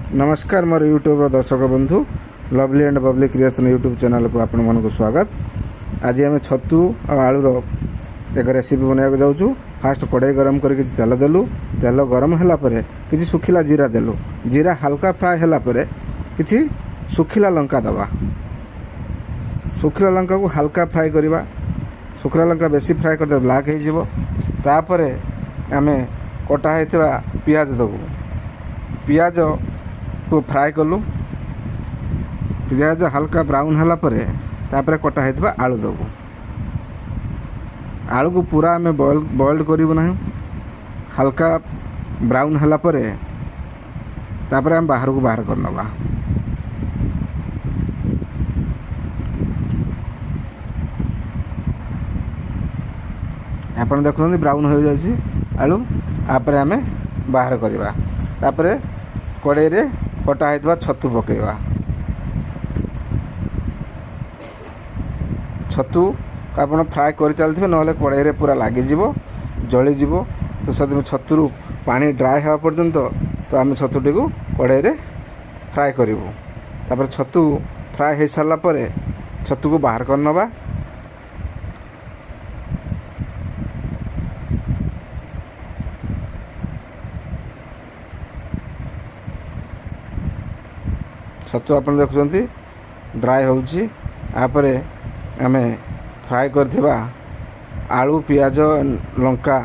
नमस्कार मोर यूट्यूब दर्शक बंधु lovely and Babli creation YouTube channel को आपण मन को स्वागत। आज आम छतु और आलूर एक रेसिपी बनाया जाऊँ। फास्ट कड़ाई गरम करके तेल देलु। तेल गरम है कि सुखिला जीरा देलु। जीरा हल्का फ्राए है कि सुखिला लंका दबा। सुखिला लंका को हल्का फ्राए करवा। सुखिला लंका बेसी फ्राए कर ब्लैक होपर आम कटा होता पियाज देवु। पियाज को फ्राए कलु। पियाज हल्का ब्राउन है कटा होता आलू देवु। आलू को पूरा आम बॉइल्ड करूँ ना, हल्का ब्राउन है आम बाहर को बाहर करनवा। आप देखुं ब्राउन हो जाए आलू। आप आम बाहर करवा। तापर कड़ाई रे कटा होता छतु पकेवा। छतु आप फ्राए कर चलते ना कड़ाई रे पूरा लगिज जलीज। तो से छतु पानी ड्राए हवा पर्यंत तो आम छतुटी को कड़ाई रे फ्राए करूँ। तापर छतु फ्राए हो सारापर छतु को बाहर करनवा। छतु आप देखुं ड्राए होपर आम फ्राए करथिबा आलू पियाज लंका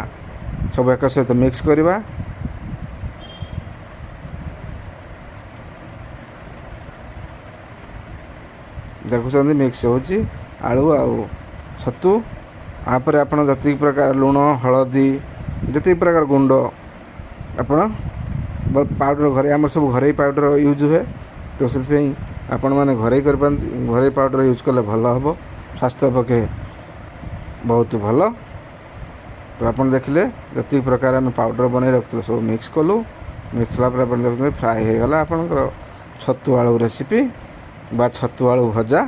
सब एक सहित मिक्स करवा। देखुं मिक्स हो आलू आउ छतु। आप जी प्रकार लुण हलदी जी प्रकार गुंड आप पाउडर घरे आम सब घरे पाउडर यूज हुए। तो से आपण मैंने घरे घरे पाउडर यूज कले भल हम स्वास्थ्य पक्षे बहुत भल। तो आप देखिले जी प्रकार आम पाउडर बन रखी सब मिक्स कलु। मिक्स कलापर देखते फ्राए हो गला आपणकर छतु आलू रेसिपी बा छतु आलू भजा।